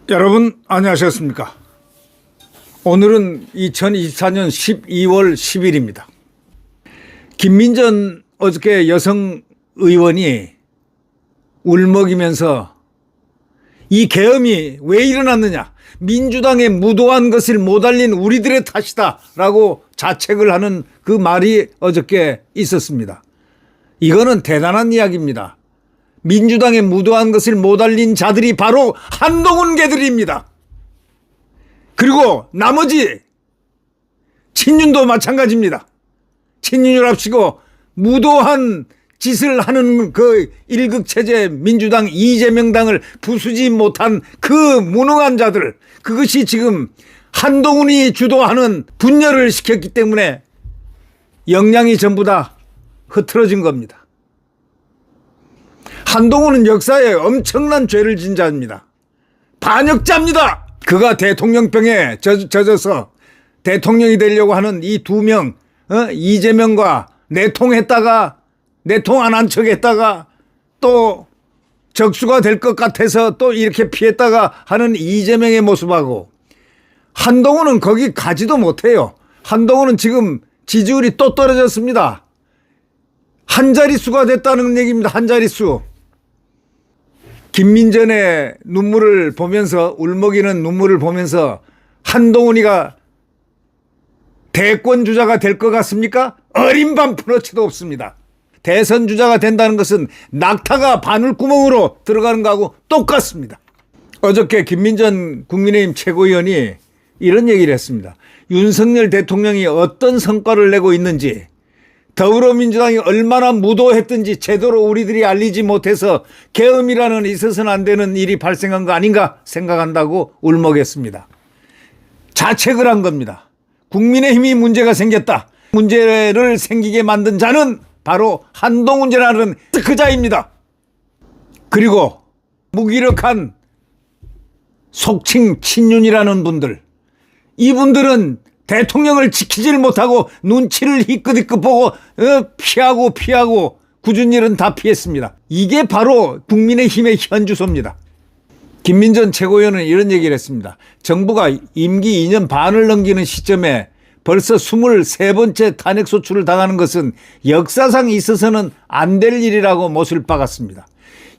여러분 안녕하셨습니까? 오늘은 2024년 12월 10일입니다. 김민전 어저께 여성 의원이 울먹이면서 이 계엄이 왜 일어났느냐, 민주당의 무도한 것을 못 알린 우리들의 탓이다 라고 자책을 하는 그 말이 어저께 있었습니다. 이거는 대단한 이야기입니다. 민주당의 무도한 것을 못 알린 자들이 바로 한동훈 개들입니다. 그리고 나머지 친윤도 마찬가지입니다. 친윤을 합치고 무도한 짓을 하는 그 일극체제 민주당 이재명당을 부수지 못한 그 무능한 자들, 그것이 지금 한동훈이 주도하는 분열을 시켰기 때문에 역량이 전부 다 흐트러진 겁니다. 한동훈은 역사에 엄청난 죄를 진 자입니다. 반역자입니다. 그가 대통령병에 젖어서 대통령이 되려고 하는 이 두 명, 이재명과 내통했다가 내통 안 한 척했다가 또 적수가 될 것 같아서 또 이렇게 피했다가 하는 이재명의 모습하고, 한동훈은 거기 가지도 못해요. 한동훈은 지금 지지율이 또 떨어졌습니다. 한 자릿수가 됐다는 얘기입니다. 한 자릿수. 김민전의 눈물을 보면서, 울먹이는 눈물을 보면서 한동훈이가 대권 주자가 될 것 같습니까? 어린 밤풀어치도 없습니다. 대선 주자가 된다는 것은 낙타가 바늘구멍으로 들어가는 거하고 똑같습니다. 어저께 김민전 국민의힘 최고위원이 이런 얘기를 했습니다. 윤석열 대통령이 어떤 성과를 내고 있는지, 더불어민주당이 얼마나 무도했든지 제대로 우리들이 알리지 못해서 계엄이라는 있어서는 안 되는 일이 발생한 거 아닌가 생각한다고 울먹였습니다. 자책을 한 겁니다. 국민의힘이 문제가 생겼다. 문제를 생기게 만든 자는 바로 한동훈이라는 그 자입니다. 그리고 무기력한 속칭 친윤이라는 분들, 이분들은 대통령을 지키질 못하고 눈치를 희끗희끗 보고 피하고 굳은 일은 다 피했습니다. 이게 바로 국민의힘의 현주소입니다. 김민전 최고위원은 이런 얘기를 했습니다. 정부가 임기 2년 반을 넘기는 시점에 벌써 23번째 탄핵소추를 당하는 것은 역사상 있어서는 안 될 일이라고 못을 박았습니다.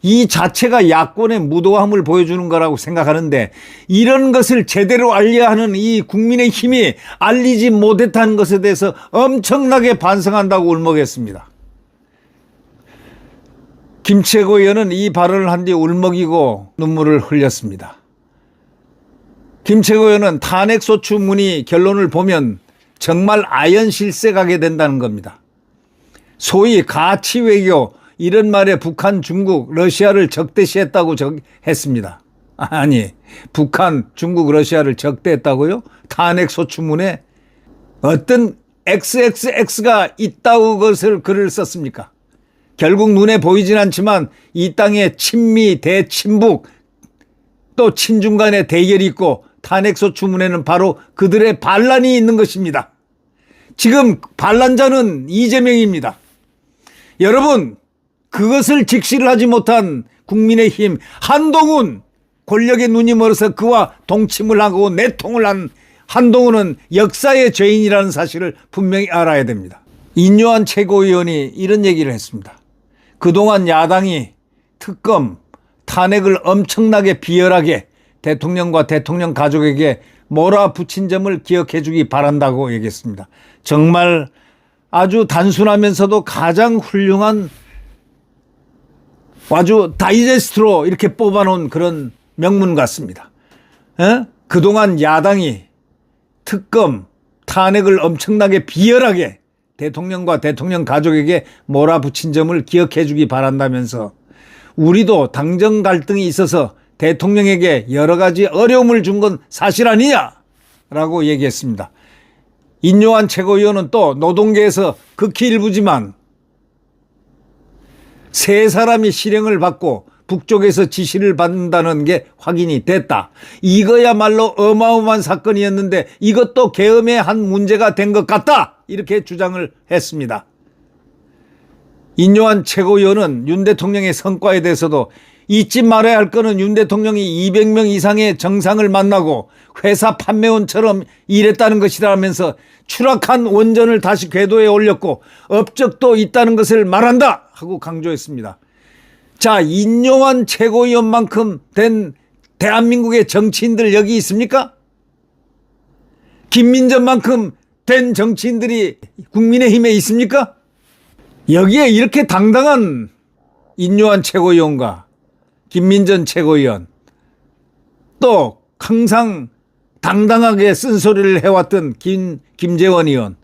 이 자체가 야권의 무도함을 보여주는 거라고 생각하는데, 이런 것을 제대로 알려야 하는 이 국민의힘이 알리지 못했다는 것에 대해서 엄청나게 반성한다고 울먹였습니다. 김 최고위원은 이 발언을 한 뒤 울먹이고 눈물을 흘렸습니다. 김 최고위원은 탄핵소추문의 결론을 보면 정말 아연실색하게 된다는 겁니다. 소위 가치외교, 이런 말에 북한, 중국, 러시아를 적대시했다고 했습니다. 아니, 북한, 중국, 러시아를 적대했다고요? 탄핵소추문에 어떤 XXX가 있다고 것을 글을 썼습니까? 결국 눈에 보이진 않지만 이 땅에 친미, 대친북, 또 친중 간의 대결이 있고, 탄핵소추문에는 바로 그들의 반란이 있는 것입니다. 지금 반란자는 이재명입니다. 여러분, 그것을 직시를 하지 못한 국민의힘 한동훈, 권력의 눈이 멀어서 그와 동침을 하고 내통을 한 한동훈은 역사의 죄인이라는 사실을 분명히 알아야 됩니다. 인요한 최고위원이 이런 얘기를 했습니다. 그동안 야당이 특검, 탄핵을 엄청나게 비열하게 대통령과 대통령 가족에게 몰아붙인 점을 기억해 주기 바란다고 얘기했습니다. 정말 아주 단순하면서도 가장 훌륭한, 아주 다이제스트로 이렇게 뽑아놓은 그런 명문 같습니다. 그동안 야당이 특검, 탄핵을 엄청나게 비열하게 대통령과 대통령 가족에게 몰아붙인 점을 기억해 주기 바란다면서, 우리도 당정 갈등이 있어서 대통령에게 여러 가지 어려움을 준 건 사실 아니냐라고 얘기했습니다. 인요한 최고위원은 또 노동계에서 극히 일부지만 세 사람이 실형을 받고 북쪽에서 지시를 받는다는 게 확인이 됐다. 이거야말로 어마어마한 사건이었는데 이것도 계엄의 한 문제가 된 것 같다. 이렇게 주장을 했습니다. 인요한 최고위원은 윤 대통령의 성과에 대해서도 잊지 말아야 할 거는 윤 대통령이 200명 이상의 정상을 만나고 회사 판매원처럼 일했다는 것이라면서 추락한 원전을 다시 궤도에 올렸고 업적도 있다는 것을 말한다 하고 강조했습니다. 자, 인요한 최고위원만큼 된 대한민국의 정치인들 여기 있습니까? 김민전만큼 된 정치인들이 국민의힘에 있습니까? 여기에 이렇게 당당한 인요한 최고위원과 김민전 최고위원, 또 항상 당당하게 쓴소리를 해왔던 김재원 의원,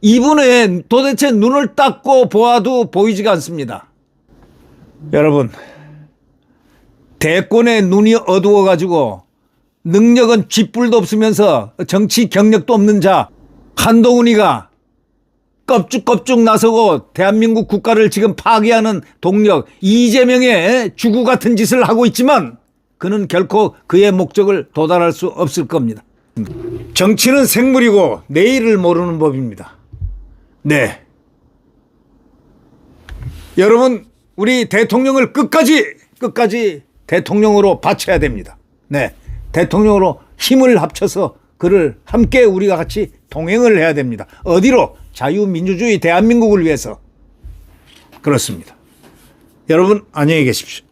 이분의 도대체 눈을 닦고 보아도 보이지가 않습니다. 여러분, 대권에 눈이 어두워가지고 능력은 쥐뿔도 없으면서 정치 경력도 없는 자 한동훈이가 껍죽껍죽 나서고 대한민국 국가를 지금 파괴하는 동력 이재명의 주구 같은 짓을 하고 있지만 그는 결코 그의 목적을 도달할 수 없을 겁니다. 정치는 생물이고 내일을 모르는 법입니다. 네. 여러분, 우리 대통령을 끝까지 대통령으로 바쳐야 됩니다. 네. 대통령으로 힘을 합쳐서 그를 함께 우리가 같이 동행을 해야 됩니다. 어디로? 자유민주주의 대한민국을 위해서. 그렇습니다. 여러분, 안녕히 계십시오.